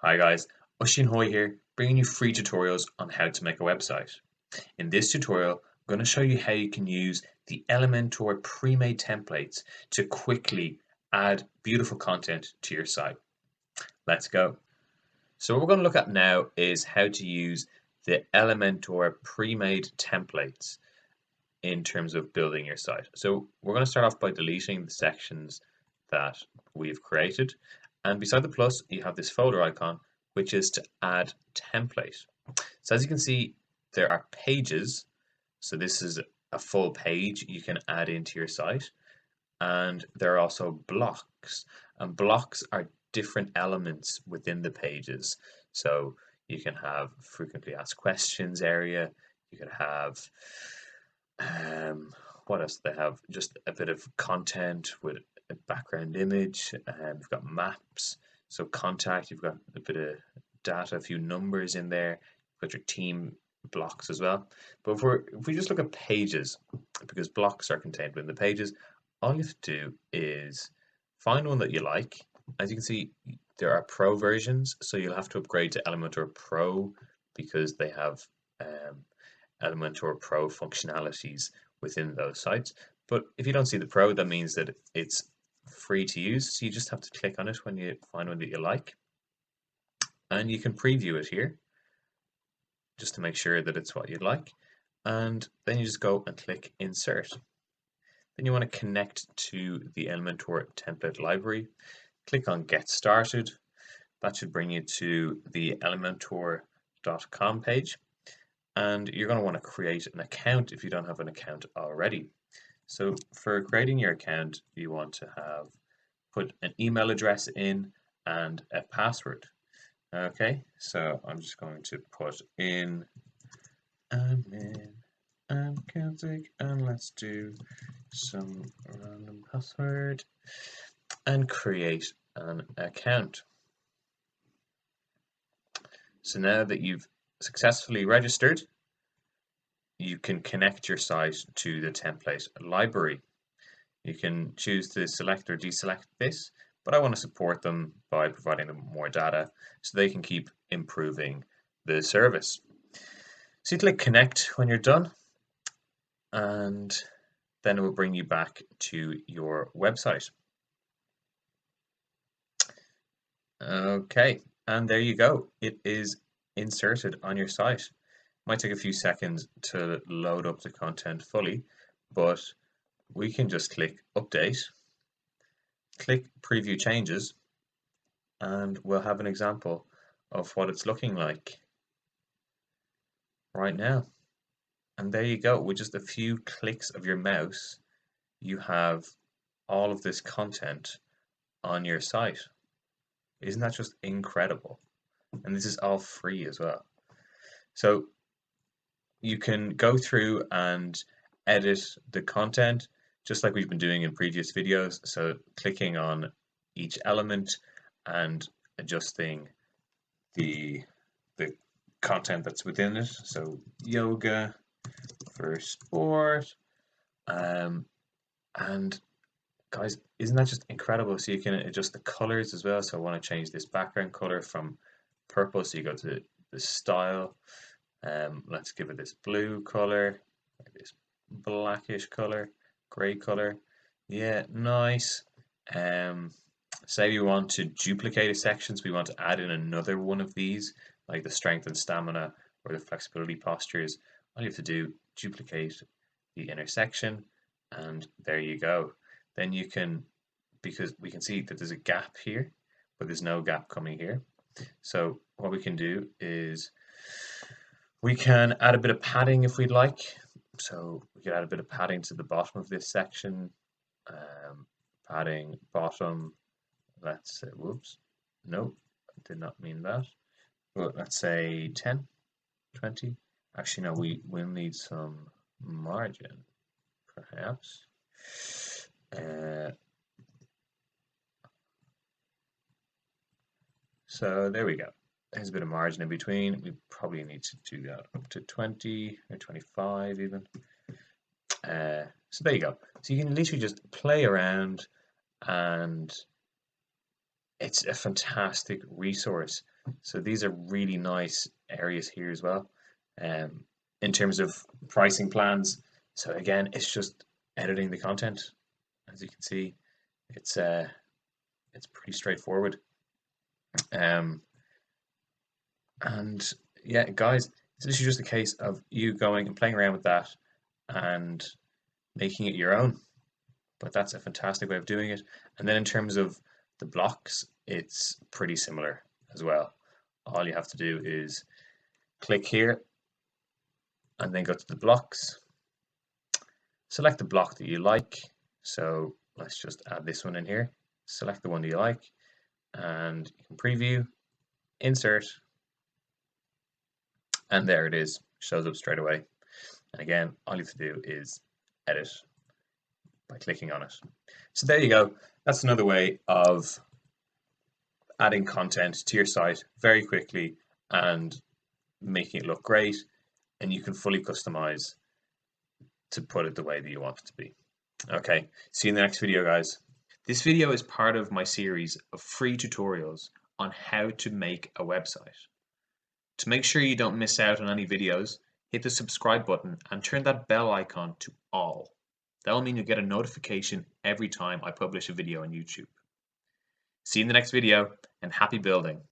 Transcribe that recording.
Hi guys, Ushin Hoy here, bringing you free tutorials on how to make a website. In this tutorial, I'm going to show you how you can use the Elementor pre-made templates to quickly add beautiful content to your site. Let's go. So what we're going to look at now is how to use the Elementor pre-made templates in terms of building your site. So we're going to start off by deleting the sections that we've created. And beside the plus, you have this folder icon, which is to add template. So as you can see, there are pages. So this is a full page you can add into your site. And there are also blocks. And blocks are different elements within the pages. So you can have frequently asked questions area. You can have what else do they have? Just a bit of content with a background image. You've got maps, so contact. You've got a bit of data, a few numbers in there. You've got your team blocks as well. But if we just look at pages, because blocks are contained within the pages, all you have to do is find one that you like. As you can see, there are Pro versions, so you'll have to upgrade to Elementor Pro because they have Elementor Pro functionalities within those sites. But if you don't see the Pro, that means that it's free to use. So you just have to click on it when you find one that you like. And you can preview it here just to make sure that it's what you'd like. And then you just go and click Insert. Then you want to connect to the Elementor template library. Click on Get Started. That should bring you to the elementor.com page. And you're going to want to create an account if you don't have an account already. So for creating your account, you want to put an email address in and a password. Okay, so I'm just going to put in admin and Celtic, and let's do some random password and create an account. So now that you've successfully registered, you can connect your site to the template library. You can choose to select or deselect this, but I want to support them by providing them more data so they can keep improving the service. So you click connect when you're done, and then it will bring you back to your website. Okay, and there you go. It is inserted on your site. It might take a few seconds to load up the content fully, but we can just click update, click preview changes, and we'll have an example of what it's looking like right now. And there you go. With just a few clicks of your mouse, you have all of this content on your site. Isn't that just incredible? And this is all free as well. So you can go through and edit the content just like we've been doing in previous videos. So clicking on each element and adjusting the content that's within it. So yoga for sport. And guys, isn't that just incredible? So you can adjust the colors as well. So I want to change this background color from purple. So you go to the style. Let's give it this blue color, like this blackish color, gray color. Yeah, nice. Say we want to duplicate a section, so we want to add in another one of these, like the strength and stamina or the flexibility postures. All you have to do, duplicate the intersection, and there you go. Then you can, because we can see that there's a gap here, but there's no gap coming here. So what we can do is we can add a bit of padding if we'd like. So we could add a bit of padding to the bottom of this section. Padding bottom, let's say, whoops, no, I did not mean that. But let's say 10, 20. Actually, no, we'll need some margin, perhaps. So there we go. There's a bit of margin in between. We probably need to do that up to 20 or 25 even. So there you go. So you can literally just play around, and it's a fantastic resource So these are really nice areas here as well. In terms of pricing plans, so again, it's just editing the content. As you can see, it's pretty straightforward. Um, and yeah, guys, it's literally just a case of you going and playing around with that and making it your own. But that's a fantastic way of doing it. And then in terms of the blocks, it's pretty similar as well. All you have to do is click here and then go to the blocks. Select the block that you like. So let's just add this one in here. Select the one that you like and you can preview, insert, and there it is. Shows up straight away. And again, all you have to do is edit by clicking on it. So there you go. That's another way of adding content to your site very quickly and making it look great. And you can fully customize to put it the way that you want it to be. Okay, see you in the next video, guys. This video is part of my series of free tutorials on how to make a website. To make sure you don't miss out on any videos, hit the subscribe button and turn that bell icon to all. That will mean you get a notification every time I publish a video on YouTube. See you in the next video and happy building.